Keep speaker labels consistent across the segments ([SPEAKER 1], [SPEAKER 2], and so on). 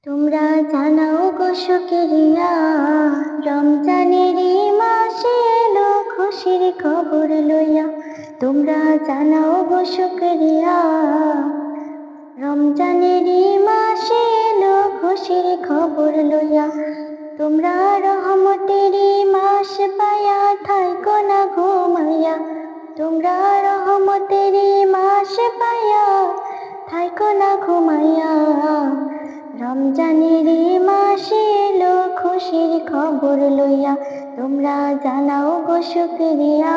[SPEAKER 1] তোমরা জানাও গো শুকরিয়া, রমজানের মাসে এলো খুশির খবর লইয়া। তোমরা জানাও গো শুকরিয়া, রমজানের মাসে এলো খুশির খবর লইয়া। তোমরা রহমতের মাস পায়া থাইকো না ঘুমাইয়া। তোমরা রহমতের মাস পায়া থাইকো না ঘুমাইয়া। রমজানের মাসে এলো খুশির খবর লইয়া। তোমরা জানাও গো শুকরিয়া,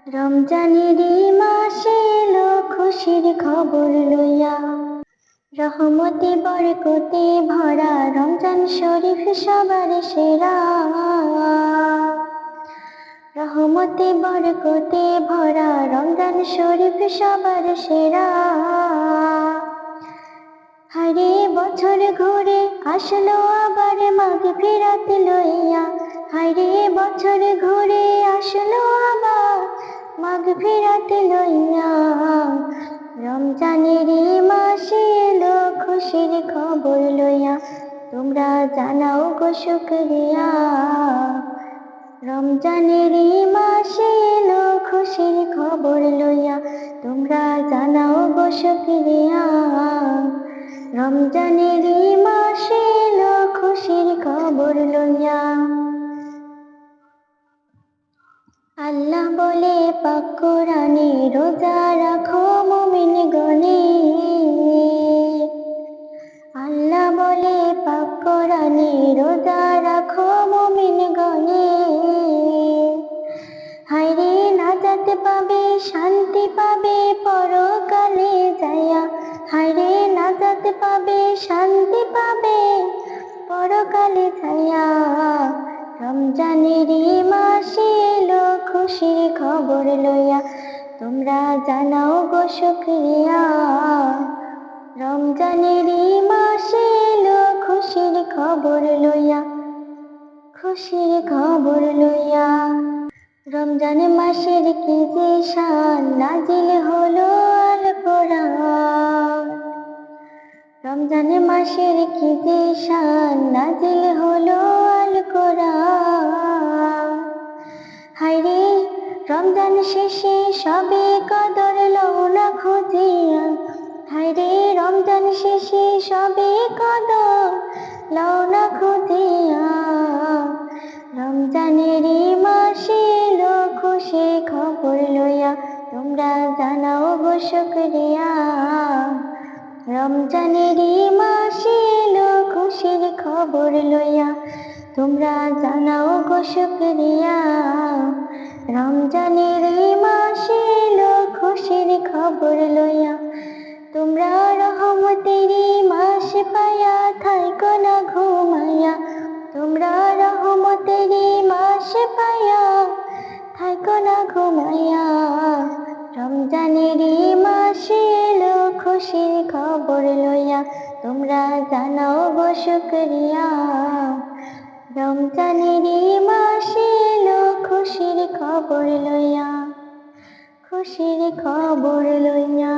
[SPEAKER 1] রমজানের মাসে এলো খুশির খবর লইয়া। রহমতে বরকতে ভরা রমজান শরীফ সবার সেরা। রহমতে বরকতে ভরা রমজান শরীফ সবার সেরা। হায়রে বছর ঘুরে আসলো আবার মাগফিরাত লইয়া। হায়রে বছর ঘুরে আসলো আবার মাগফিরাত লইয়া। রমজানের মাসে এলো খুশির খবর লইয়া। তোমরা জানাও গো শুকরিয়া, রমজানের মাসে এলো খুশির খবর লইয়া। তোমরা জানাও গো শুকরিয়া, রমজানের মাসে এলো খুশির খবর লইয়া। আল্লাহ বলে পাক কোরআনে, রোজা রাখো মুমিন গণে। আল্লাহ বলে পাক কোরআনে, রোজা রাখো মুমিন গণে। হায়রে নাজাত পাবে শান্তি পাবে পরকালে যাইয়া। হায়রে নাজাত পাবে শান্তি পাবে পরকালে যাইয়া। রমজানের মাসে এলো খুশির খবর লইয়া। তোমরা জানাও গো শুকরিয়া, রমজানের মাসে এলো খুশির খবর লইয়া। খুশির খবর লইয়া। রমজান মাসের কি যে শান, নাজিল হলো আল কোরআন। রমজান মাসের কি যে শান, নাজিল হলো আল কোরআন। হায়রে রমজান শেষে সবে কদর লও না খুঁজিয়া। হায়রে রমজান শেষে সবে কদর লও না খুঁজিয়া। রমজানের মাসে এলো খুশির খবর লইয়া। তোমরা জানাও গো শুকরিয়া, রমজানের মাসে এলো খুশির খবর লইয়া। তোমরা জানাও গো শুকরিয়া, রমজানের মাসে এলো খুশির খবর লইয়া। তোমরা রহমতের মাস পায়া থাইকো না ঘুমাইয়া। তোমরা রহমতের মাস পায়া থাইকো না ঘুমাইয়া। রমজানের মাসে এলো খুশির খবর লইয়া। তোমরা জানাও গো শুকরিয়া, রমজানের মাসে এলো খুশির খবর লইয়া। খুশির খবর লইয়া।